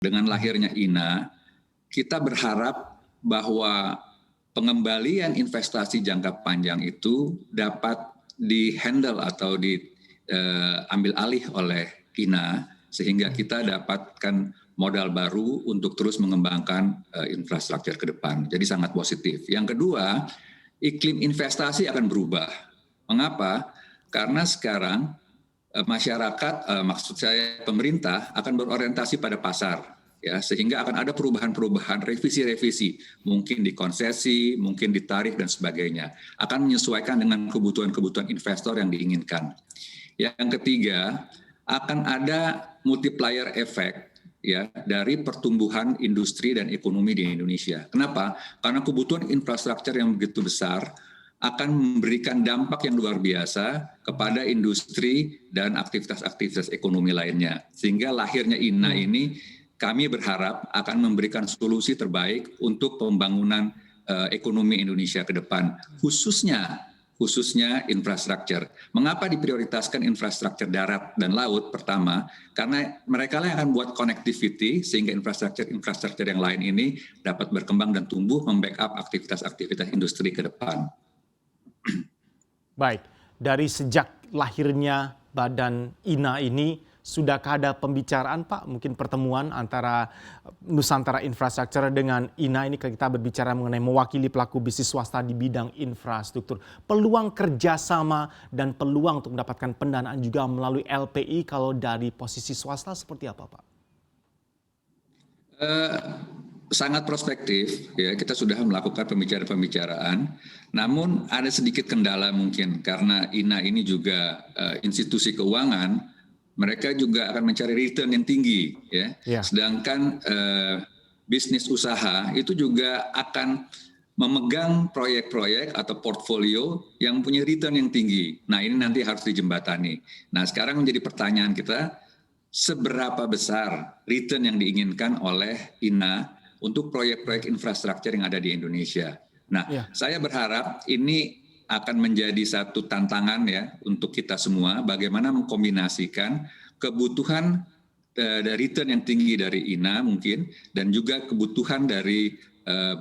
Dengan lahirnya INA, kita berharap bahwa pengembalian investasi jangka panjang itu dapat di-handle atau diambil alih oleh INA, sehingga kita dapatkan modal baru untuk terus mengembangkan infrastruktur ke depan. Jadi sangat positif. Yang kedua, iklim investasi akan berubah. Mengapa? Karena sekarang masyarakat, maksud saya pemerintah akan berorientasi pada pasar, ya, sehingga akan ada perubahan-perubahan, revisi-revisi, mungkin di konsesi, mungkin di tarif dan sebagainya, akan menyesuaikan dengan kebutuhan-kebutuhan investor yang diinginkan. Yang ketiga, akan ada multiplier effect, ya, dari pertumbuhan industri dan ekonomi di Indonesia. Kenapa? Karena kebutuhan infrastruktur yang begitu besar akan memberikan dampak yang luar biasa kepada industri dan aktivitas-aktivitas ekonomi lainnya. Sehingga lahirnya INA ini kami berharap akan memberikan solusi terbaik untuk pembangunan ekonomi Indonesia ke depan, khususnya infrastruktur. Mengapa diprioritaskan infrastruktur darat dan laut? Pertama, karena mereka yang akan buat connectivity sehingga infrastruktur yang lain ini dapat berkembang dan tumbuh membackup aktivitas-aktivitas industri ke depan. Baik, dari sejak lahirnya Badan INA ini, sudahkah ada pembicaraan Pak, mungkin pertemuan antara Nusantara Infrastructure dengan INA ini, kita berbicara mengenai mewakili pelaku bisnis swasta di bidang infrastruktur. Peluang kerjasama dan peluang untuk mendapatkan pendanaan juga melalui LPI kalau dari posisi swasta seperti apa Pak? Sangat prospektif, ya, kita sudah melakukan pembicaraan, namun ada sedikit kendala mungkin karena INA ini juga institusi keuangan, mereka juga akan mencari return yang tinggi, ya. Sedangkan bisnis usaha itu juga akan memegang proyek-proyek atau portfolio yang punya return yang tinggi. Nah, ini nanti harus dijembatani. Nah, sekarang menjadi pertanyaan kita, seberapa besar return yang diinginkan oleh INA untuk proyek-proyek infrastruktur yang ada di Indonesia. Nah, saya berharap ini akan menjadi satu tantangan ya untuk kita semua, bagaimana mengkombinasikan kebutuhan return yang tinggi dari INA mungkin, dan juga kebutuhan dari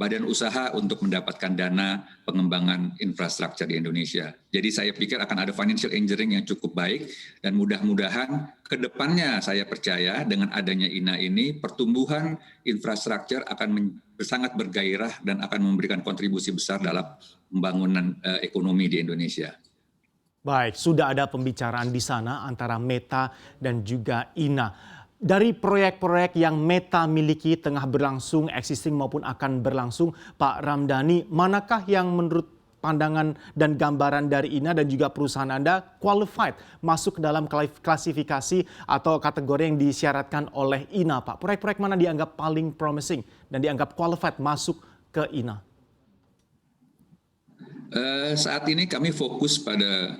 badan usaha untuk mendapatkan dana pengembangan infrastruktur di Indonesia. Jadi saya pikir akan ada financial engineering yang cukup baik, dan mudah-mudahan ke depannya saya percaya dengan adanya INA ini pertumbuhan infrastruktur akan sangat bergairah dan akan memberikan kontribusi besar dalam pembangunan ekonomi di Indonesia. Baik, sudah ada pembicaraan di sana antara Meta dan juga INA. Dari proyek-proyek yang Meta miliki tengah berlangsung, existing maupun akan berlangsung, Pak Ramdhani, manakah yang menurut pandangan dan gambaran dari INA dan juga perusahaan Anda qualified masuk ke dalam klasifikasi atau kategori yang disyaratkan oleh INA, Pak? Proyek-proyek mana dianggap paling promising dan dianggap qualified masuk ke INA? Saat ini kami fokus pada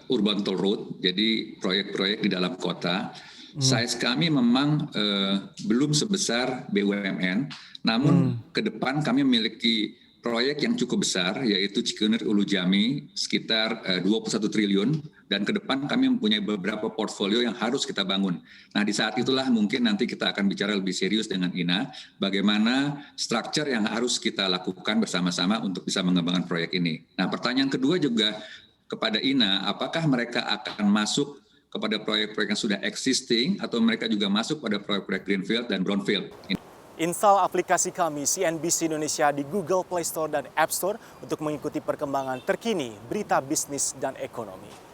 urban toll road, jadi proyek-proyek di dalam kota. Size kami memang belum sebesar BUMN, namun ke depan kami memiliki proyek yang cukup besar, yaitu Cikunir Ulu Jami, sekitar 21 triliun, dan ke depan kami mempunyai beberapa portfolio yang harus kita bangun. Nah, di saat itulah mungkin nanti kita akan bicara lebih serius dengan INA, bagaimana struktur yang harus kita lakukan bersama-sama untuk bisa mengembangkan proyek ini. Nah, pertanyaan kedua juga kepada INA, apakah mereka akan masuk kepada proyek-proyek yang sudah existing atau mereka juga masuk pada proyek-proyek Greenfield dan Brownfield. Install aplikasi kami CNBC Indonesia di Google Play Store dan App Store untuk mengikuti perkembangan terkini berita bisnis dan ekonomi.